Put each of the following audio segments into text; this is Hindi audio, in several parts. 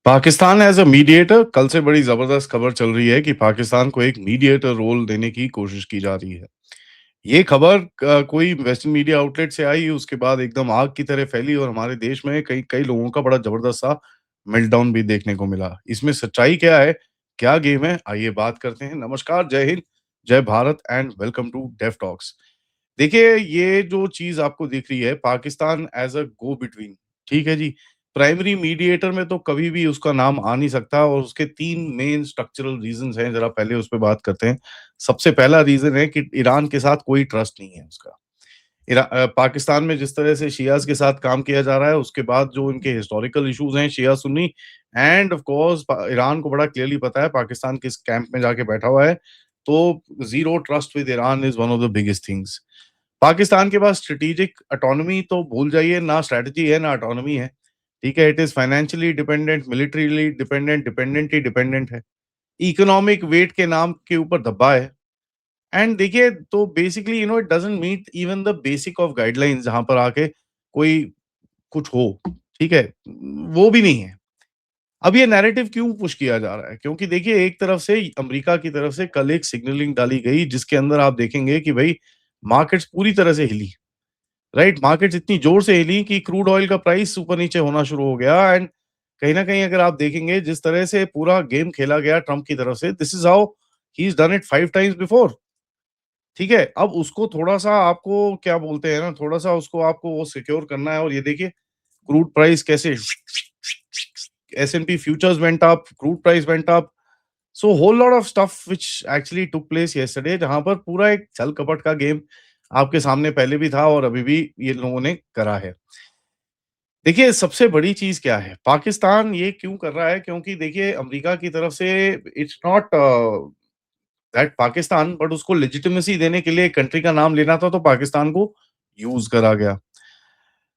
पाकिस्तान एज़ अ मीडिएटर कल से बड़ी ज़बरदस्त खबर चल रही है कि पाकिस्तान को एक मीडिएटर रोल देने की कोशिश की जा रही है। ये खबर कोई वेस्टर्न मीडिया आउटलेट से आई, उसके बाद एकदम आग की तरह फैली और हमारे देश में कई कई लोगों का बड़ा ज़बरदस्त सा मेल्टडाउन भी देखने को मिला। इसमें सच्चाई क्या है? क्या गेम है? आइए बात करते हैं। नमस्कार, जय हिंद, जय Bharat and welcome to Def Talks. देखिए, ये जो चीज़ आपको दिख रही है, Pakistan as a go between, ठीक है जी? प्राइमरी मीडिएटर में तो कभी भी उसका नाम आ नहीं सकता और उसके 3 मेन स्ट्रक्चरल रीज़न्स हैं, ज़रा पहले उस पे बात करते हैं। सबसे पहला रीज़न है कि ईरान के साथ कोई ट्रस्ट नहीं है उसका। पाकिस्तान में जिस तरह से शियाज़ के साथ काम किया जा रहा है, उसके बाद जो इनके हिस्टोरिकल इश्यूज़ हैं शिया-सुन्नी एंड ऑफ कोर्स ईरान को बड़ा क्लियरली पता है पाकिस्तान किस कैंप में जाके बैठा हुआ है, तो zero trust with Iran is one of the biggest things. Pakistan के पास स्ट्रैटेजिक ऑटोनॉमी तो भूल जाइए, ना स्ट्रैटेजी है, ना ऑटोनॉमी है, ठीक है? It is financially dependent, militarily dependent, dependent ही डिपेंडेंट है। इकोनॉमिक वेट के नाम के ऊपर दबा है एंड देखिए तो basically it doesn't meet even the basic of guidelines जहाँ पर आके कोई कुछ हो, ठीक है? वो भी नहीं है। अब ये नैरेटिव क्यों पुश किया जा रहा है? क्योंकि देखिए एक तरफ से अमेरिका की तरफ से कल एक सिग्नलिंग डाली गई जिसके अंदर आप देखेंगे कि भई मार्केट्स पूरी तरह से हिली। राइट, मार्केट्स इतनी जोर से हिली कि क्रूड ऑयल का प्राइस ऊपर-नीचे होना शुरू हो गया एंड कहीं न कहीं अगर आप देखेंगे जिस तरह से पूरा गेम खेला गया ट्रम्प की तरफ से, this is how he is done it 5 times before, ठीक है? अब उसको थोड़ा-सा आपको क्या बोलते हैं ना, थोड़ा-सा उसको आपको वो सिक्योर करना है और ये देखिए क्रूड प्राइस कैसे S&P futures went up, crude price went up, so whole lot of stuff which actually took place yesterday जहाँ पर पूरा एक छल-कपट का गेम आपके सामने पहले भी था और अभी भी ये लोगों ने करा है। देखिए, सबसे बड़ी चीज़ क्या है? पाकिस्तान ये क्यों कर रहा है? क्योंकि देखिए अमेरिका की तरफ से it's not that Pakistan but उसको लेजिटिमेसी देने के लिए एक कंट्री का नाम लेना था तो पाकिस्तान को यूज़ करा गया।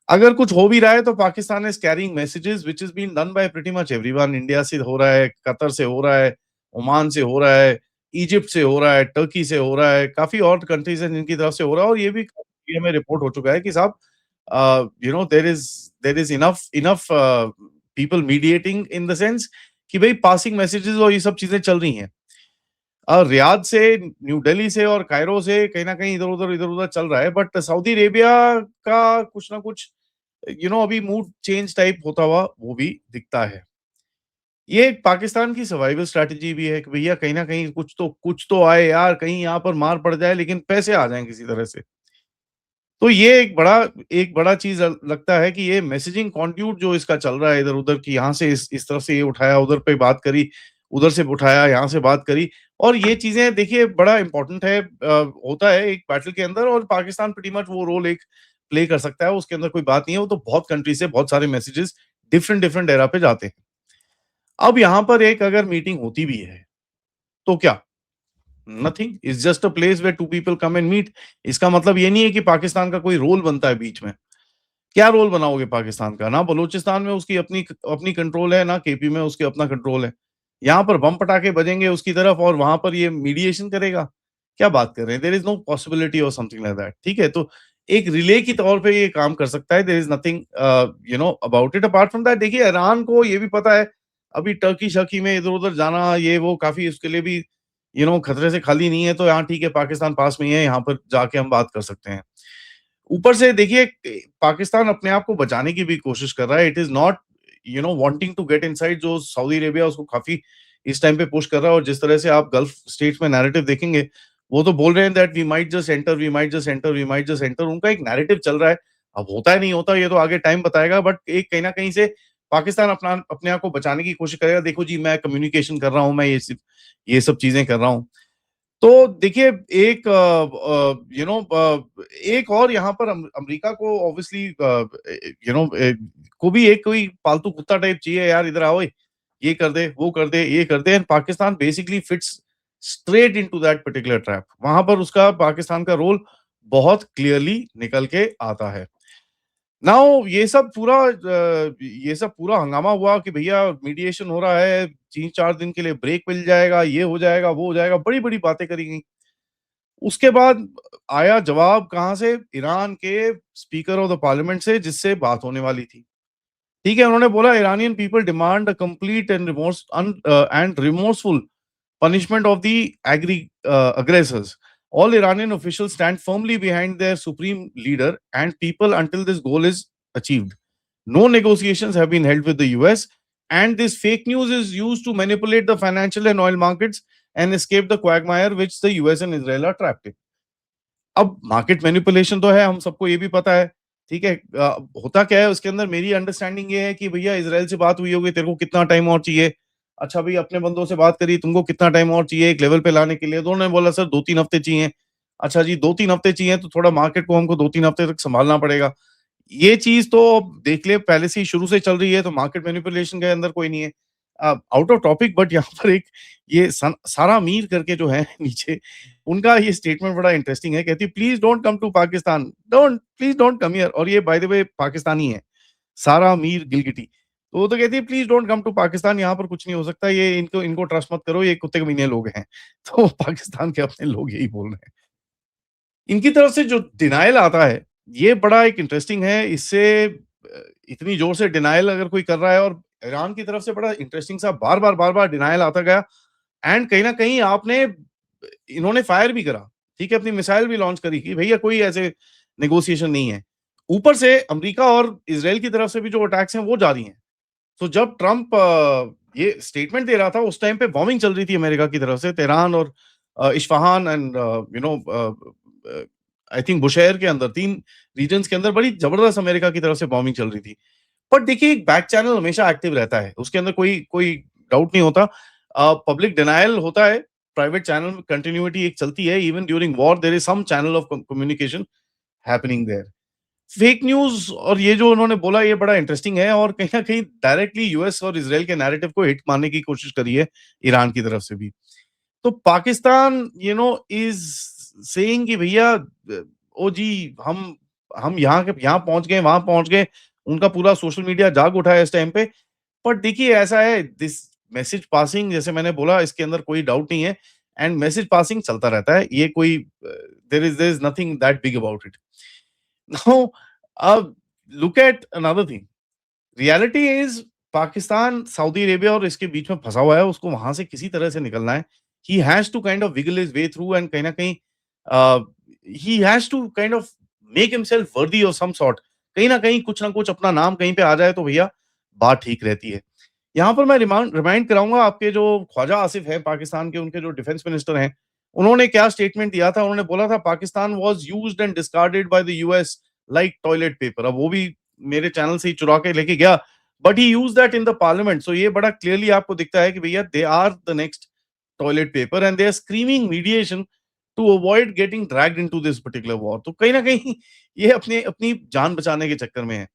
अगर कुछ हो भी रहा है तो Pakistan is carrying messages which is been done by pretty much everyone. India से हो रहा है, कतर से हो रहा है, ओमान से हो रहा है, इजिप्ट से हो रहा है, टर्की से हो रहा है, काफ़ी और कंट्रीज़ हैं जिनकी तरफ से हो रहा है और ये भी मीडिया में रिपोर्ट हो चुका है कि साहब there is enough people mediating in the sense कि भई पासिंग मैसेजेस और ये सब चीज़ें चल रही हैं। रियाद से, न्यू दिल्ली से और कायरो से कहीं न कहीं इधर-उधर चल रहा है बट सऊदी अरेबिया का कुछ ना कुछ अभी मूड चेंज टाइप होता हुआ वो भी दिखता है। ये एक पाकिस्तान की सर्वाइवल स्ट्रैटेजी भी है कि भैया कहीं न कहीं कुछ तो आए यार, कहीं यहाँ पर मार पड़ जाए लेकिन पैसे आ जाएँ किसी तरह से। तो ये एक बड़ा चीज़ लगता है कि ये मैसेजिंग कंड्यूट जो इसका चल रहा है इधर-उधर कि यहाँ से इस तरफ से ये उठाया, उधर पे बात करी, उधर से उठाया, यहाँ से बात करी और ये चीज़ें देखिए बड़ा इम्पोर्टेंट है होता है एक बैटल के अंदर और पाकिस्तान प्रीटी मच वो रोल एक प्ले कर सकता है, उसके अंदर कोई बात नहीं है, वो तो बहुत कंट्री से बहुत सारे मैसेजेस डिफरेंट डिफरेंट एरा पे जाते हैं। अब यहाँ पर एक अगर मीटिंग होती भी है, तो क्या? Nothing, it's just a place where 2 people come and meet. इसका मतलब ये नहीं है कि पाकिस्तान का कोई रोल बनता है बीच में। क्या रोल बनाओगे पाकिस्तान का? ना बलूचिस्तान में उसकी अपनी अपनी कंट्रोल है, ना केपी में उसके अपना कंट्रोल है। यहाँ पर बम पटाखे बजेंगे उसकी तरफ और वहाँ पर ये मीडिएशन करेगा? क्या बात कर रहे हैं? देयर इज़ नो पॉसिबिलिटी और समथिंग लाइक दैट, ठीक है? तो एक रिले की तौर पे ये काम कर सकता है, there is nothing about it apart from that देखिए ईरान को ये भी पता है, अभी टर्की-शर्की में इधर-उधर जाना ये वो काफ़ी उसके लिए भी खतरे से खाली नहीं है, तो यहाँ ठीक है पाकिस्तान पास में ही है, यहाँ पर जाके हम बात कर सकते हैं। ऊपर से देखिए पाकिस्तान अपने आप को बचाने की भी कोशिश कर रहा है। It is not wanting to get inside जो सऊदी अरेबिया उसको काफ़ी इस टाइम पे पुश कर रहा है और जिस तरह से आप गल्फ स्टेट्स में नैरेटिव देखेंगे, वो तो बोल रहे हैं that we might just enter, we might just enter, we might just enter उनका एक नैरेटिव चल रहा है। अब होता है नहीं होता ये तो आगे टाइम बताएगा बट एक कहीं न कहीं से पाकिस्तान अपने आप को बचाने की कोशिश करेगा। देखो जी मैं कम्युनिकेशन कर रहा हूँ, मैं ये सब चीज़ें कर रहा हूँ। तो देखिए एक एक और यहाँ पर अमेरिका को ऑब्वियसली को भी एक कोई पालतू कुत्ता टाइप चाहिए यार इधर आओ, ये कर दे, वो कर दे, ये कर दे and Pakistan basically fits straight into that particular trap. वहाँ पर उसका पाकिस्तान का रोल बहुत क्लियरली निकल के आता है। नाउ ये सब पूरा हंगामा हुआ कि भैया मीडिएशन हो रहा है, 3-4 दिन के लिए ब्रेक मिल जाएगा, ये हो जाएगा, वो हो जाएगा, बड़ी-बड़ी बातें करी गई। उसके बाद आया जवाब कहाँ से? ईरान के स्पीकर ऑफ द पार्लियामेंट से जिससे बात होने वाली थी। ठीक है? उन्होंने बोला Iranian people demand a complete and remorseful punishment of the aggressors. All Iranian officials stand firmly behind their supreme leader and people until this goal is achieved. No negotiations have been held with the US, and this fake news is used to manipulate the financial and oil markets and escape the quagmire which the US and Israel are trapped in. अब मार्केट मैनिपुलेशन तो है, हम सबको ये भी पता है, ठीक है? होता क्या है उसके अंदर मेरी अंडरस्टैंडिंग ये है कि भैया इज़राइल से बात हुई होगी, तेरे को कितना टाइम और चाहिए? अच्छा भई अपने बंदों से बात करी, तुमको कितना टाइम और चाहिए एक लेवल पे लाने के लिए? तो उन्होंने बोला सर 2-3 हफ्ते चाहिए। अच्छा जी 2-3 हफ्ते चाहिए तो थोड़ा मार्केट को हमको 2-3 हफ्ते तक सँभालना पड़ेगा। ये चीज़ तो अब देख ले पहले से ही शुरू से चल रही है, तो मार्केट मैनिपुलेशन के अंदर कोई नहीं है। आउट ऑफ टॉपिक बट यहाँ पर एक ये सारा मीर करके जो है नीचे, उनका ये स्टेटमेंट बड़ा इंटरेस्टिंग है। कहती है, "please don't come to Pakistan, don't please don't come here" और ये बाय द वे पाकिस्तानी है, सारा मीर गिलगिटी। तो वो तो कहती है, "please don't come to Pakistan, यहाँ पर कुछ नहीं हो सकता, ये इनको इनको ट्रस्ट मत करो, ये कुत्ते कमीने लोग हैं।" तो पाकिस्तान के अपने लोग यही बोल रहे हैं। इनकी तरफ से जो डिनायल आता है, ये बड़ा एक इंटरेस्टिंग है। इससे इतनी ज़ोर से डिनायल अगर कोई कर रहा है और ईरान की तरफ से बड़ा इंटरेस्टिंग सा बार-बार डिनायल आता गया एंड कहीं न कहीं आपने इन्होंने फायर भी करा, ठीक है? अपनी मिसाइल भी लॉन्च करी कि भैया कोई ऐसे नेगोशिएशन नहीं है। ऊपर से अमेरिका और इज़राइल की तरफ से भी जो अटैक्स हैं, वो जारी हैं। तो जब ट्रम्प ये स्टेटमेंट दे रहा था, उस टाइम पे बॉम्बिंग चल रही थी अमेरिका की तरफ से तेहरान और इस्फ़ाहान एंड आई थिंक बुशहर के अंदर 3 रीजन्स के अंदर बड़ी ज़बरदस्त अमेरिका की तरफ से बॉम्बिंग चल रही थी। बट देखिए एक बैक चैनल हमेशा एक्टिव रहता है, उसके अंदर कोई कोई डाउट नहीं होता। पब्लिक डिनायल होता है, प्राइवेट चैनल में कंटिन्यूटी एक चलती है, even during war there is some channel of communication happening there. Fake news और ये जो उन्होंने बोला ये बड़ा इंटरेस्टिंग है और कहीं न कहीं डायरेक्टली यूएस और इज़राइल के नैरेटिव को हिट मारने की कोशिश करी है, ईरान की तरफ से भी। तो पाकिस्तान इज़ सेइंग कि भैया ओ जी हम यहाँ पहुँच गए, वहाँ पहुँच गए। उनका पूरा सोशल मीडिया जाग उठा है इस टाइम पे। बट देखिए ऐसा है दिस मैसेज पासिंग जैसे मैंने बोला इसके अंदर कोई डाउट नहीं है एंड मैसेज पासिंग चलता रहता है। ये कोई there is nothing that big about it. Now look at another thing. Reality is Pakistan, Saudi Arabia और इसके बीच में फँसा हुआ है, उसको वहाँ से किसी तरह से निकलना है। He has to kind of wiggle his way through and कहीं न कहीं uh, he has to kind of make himself worthy of some sort. कहीं न कहीं कुछ न कुछ अपना नाम कहीं पे आ जाए तो भैया बात ठीक रहती है। यहाँ पर मैं रिमाइंड कराऊँगा आपके जो ख्वाजा आसिफ हैं पाकिस्तान के, उनके जो डिफेंस मिनिस्टर हैं, उन्होंने क्या स्टेटमेंट दिया था, उन्होंने बोला था Pakistan was used and discarded by the US like toilet paper. अब वो भी मेरे चैनल से ही चुरा के लेके गया, but he used that in the parliament. So ये बड़ा क्लियरली आपको दिखता है कि भैया they are the next toilet paper and they are screaming mediation to avoid getting dragged into this particular war. तो कहीं न कहीं ये अपने अपनी जान बचाने के चक्कर में है।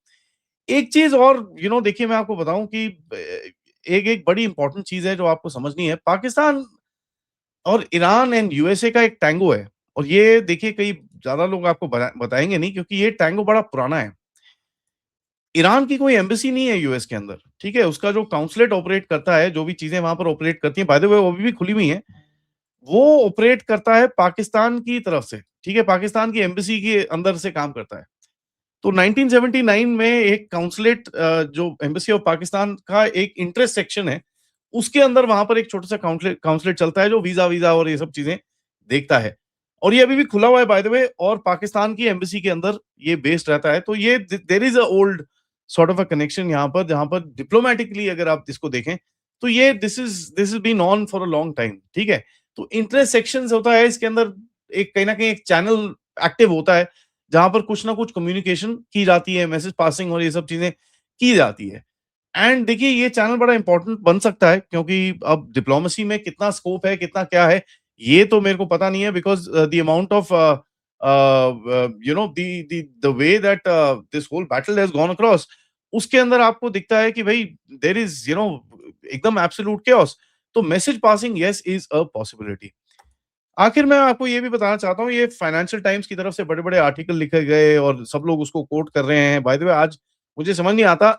एक चीज़ और देखिए मैं आपको बताऊँ कि एक एक बड़ी इम्पोर्टेंट चीज़ है जो आपको समझनी है। पाकिस्तान और ईरान एंड यूएसए का एक टैंगो है और ये देखिए कई ज़्यादा लोग आपको बताएँगे नहीं क्योंकि ये टैंगो बड़ा पुराना है। ईरान की कोई एम्बेसी नहीं है यूएस के अंदर, ठीक है? उसका जो काउंसलेट ऑपरेट करता है, जो भी चीज़ें वहाँ पर ऑपरेट करती हैं, बाय द वे वो अभी भी खुली हुई हैं। वो ऑपरेट करता है पाकिस्तान की तरफ से, ठीक है? पाकिस्तान की एम्बेसी के अंदर से काम करता है। तो 1979 में एक काउंसलेट जो एम्बेसी ऑफ पाकिस्तान का एक इंटरेस्ट सेक्शन है, उसके अंदर वहाँ पर एक छोटा-सा काउंसलेट चलता है जो वीज़ा-वीज़ा और ये सब चीज़ें देखता है। और ये अभी भी खुला हुआ है बाय द वे और पाकिस्तान की एम्बेसी के अंदर ये बेस्ड रहता है। तो ये there is a old sort of a connection यहाँ पर जहाँ पर डिप्लोमैटिकली अगर आप इसको देखें, तो ये this is been on for a long time, ठीक है? तो इंटरेस्ट सेक्शंस होता है इसके अंदर एक कहीं न कहीं एक चैनल एक्टिव होता है, जहाँ पर कुछ ना कुछ कम्युनिकेशन की जाती है, मैसेज पासिंग और ये सब चीज़ें की जाती है। एंड देखिए ये चैनल बड़ा इम्पोर्टेंट बन सकता है क्योंकि अब डिप्लोमेसी में कितना स्कोप है, कितना क्या है, ये तो मेरे को पता नहीं है because the amount of the way that this whole battle has gone across उसके अंदर आपको दिखता है कि भई देयर इज़ एकदम एब्सोल्यूट chaos। तो message passing yes is a possibility. आखिर मैं आपको ये भी बताना चाहता हूँ, ये फाइनेंशियल टाइम्स की तरफ से बड़े-बड़े आर्टिकल लिखे गए और सब लोग उसको कोट कर रहे हैं। बाय द वे आज मुझे समझ नहीं आता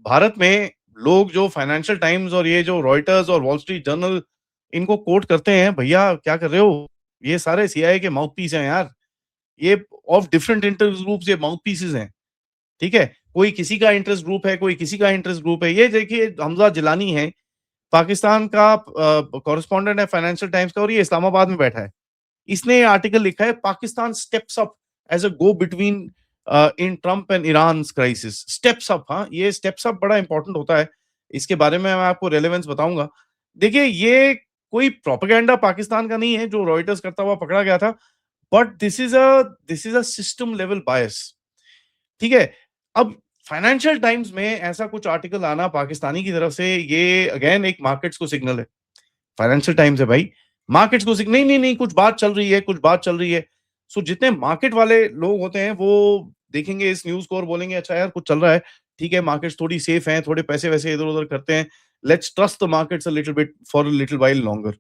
भारत में लोग जो फाइनेंशियल टाइम्स और ये जो रॉयटर्स और वॉल स्ट्रीट जर्नल इनको कोट करते हैं, भैया क्या कर रहे हो? ये सारे सीआईए के माउथपीस हैं यार। ये ऑफ डिफरेंट इंटरेस्ट ग्रुप्स ये माउथपीसेस हैं, ठीक है? कोई किसी का इंटरेस्ट ग्रुप है, कोई किसी का इंटरेस्ट ग्रुप है। ये देखिए हमज़ा जिलानी है, पाकिस्तान का कॉरेस्पोंडेंट है फाइनेंशियल टाइम्स का और ये इस्लामाबाद में बैठा है। इसने ये आर्टिकल लिखा है Pakistan steps up as a go between in Trump and Iran's crisis. Steps up, हाँ, ये स्टेप्स अप बड़ा इंपॉर्टेंट होता है। इसके बारे में मैं आपको रेलेवेंस बताऊँगा। देखिए ये कोई प्रोपेगेंडा पाकिस्तान का नहीं है जो रॉयटर्स करता हुआ पकड़ा गया था, but this is a system level bias. ठीक है? अब फाइनेंशियल टाइम्स में ऐसा कुछ आर्टिकल आना पाकिस्तानी की तरफ से ये अगेन एक मार्केट्स को सिग्नल है। फाइनेंशियल टाइम्स है भाई। मार्केट्स को नहीं, नहीं, नहीं, कुछ बात चल रही है, कुछ बात चल रही है। सो जितने मार्केट वाले लोग होते हैं वो देखेंगे इस न्यूज़ को और बोलेंगे अच्छा यार कुछ चल रहा है। ठीक है, मार्केट्स थोड़ी सेफ हैं, थोड़े पैसे-वैसे इधर-उधर करते हैं। Let's trust the markets a little bit for a little while longer.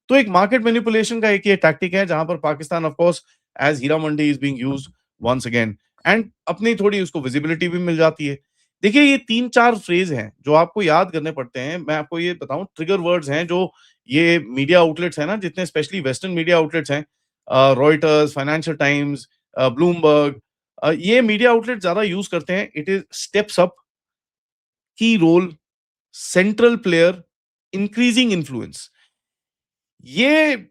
तो एक मार्केट मैनिपुलेशन का एक ये टैक्टिक है जहां पर Pakistan of course as Heera Mandi is being used once again and अपनी थोड़ी उसको विजिबिलिटी भी मिल जाती है। देखिए ये 3-4 फ्रेज हैं जो आपको याद करने पड़ते हैं। मैं आपको ये बताऊं ट्रिगर वर्ड्स हैं जो ये मीडिया आउटलेट्स हैं ना जितने स्पेशली वेस्टर्न मीडिया आउटलेट्स हैं, रॉयटर्स, फाइनेंशियल टाइम्स, ब्लूमबर्ग, ये मीडिया आउटलेट ज्यादा यूज करते हैं। It is steps up, key role, central player, increasing influence. ये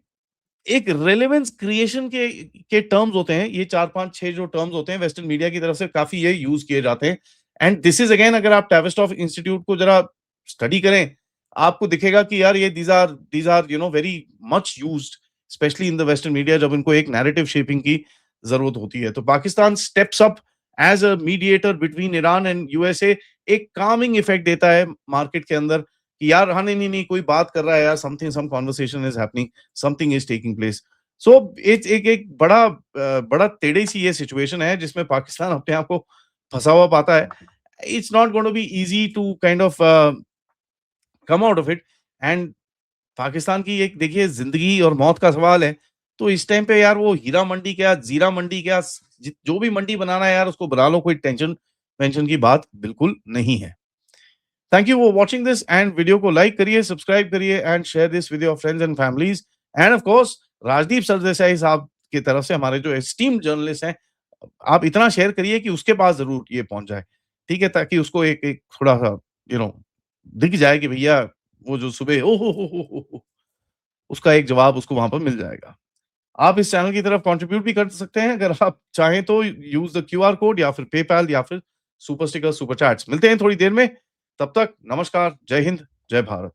एक रेलेवेंस क्रिएशन के टर्म्स होते हैं। ये 4-5-6 जो टर्म्स होते हैं वेस्टर्न मीडिया की तरफ से काफ़ी ये यूज़ किए जाते हैं। एंड दिस इज़ अगेन अगर आप टैविस्टॉफ इंस्टीट्यूट को ज़रा स्टडी करें, आपको दिखेगा कि यार ये these are very much used specially in the western media जब इनको एक नैरेटिव शेपिंग की ज़रूरत होती है। तो Pakistan steps up as a mediator between Iran and USA, एक कामिंग इफेक्ट देता है मार्केट के अंदर कि यार हाँ, नहीं, नहीं, नहीं, कोई बात कर रहा है यार, something some conversation is happening, something is taking place. So it's एक बड़ा टेढ़ी सी ये सिचुएशन है जिसमें पाकिस्तान अपने आप को फंसा हुआ पाता है। It's not going to be easy to kind of come out of it. And Pakistan की एक देखिए जिंदगी और मौत का सवाल है। तो इस टाइम पे यार वो हीरा मंडी क्या, जीरा मंडी क्या, जो भी मंडी बनाना है यार उसको बना लो, कोई टेंशन वेंशन की बात बिल्कुल नहीं है। Thank you for watching this and video को लाइक करिए, सब्सक्राइब करिए and share this with your friends and families. End of course Rajdeep Sardesai साहब की तरफ से हमारे जो एस्टीम्ड जर्नलिस्ट हैं, आप इतना शेयर करिए कि उसके पास ज़रूर ये पहुँच जाए। ठीक है? ताकि उसको एक एक थोड़ा-सा यू नो दिख जाए कि भैया वो जो सुबह ओ हो! उसका एक जवाब उसको वहाँ पर मिल जाएगा। आप इस चैनल की तरफ कंट्रीब्यूट भी कर सकते हैं अगर आप चाहें तो यूज़ द क्यूआर कोड या फिर पेपैल या फिर सुपर स्टिकर, सुपर चैट्स। मिलते हैं थोड़ी देर में, तब तक नमस्कार, जय हिंद, जय भारत।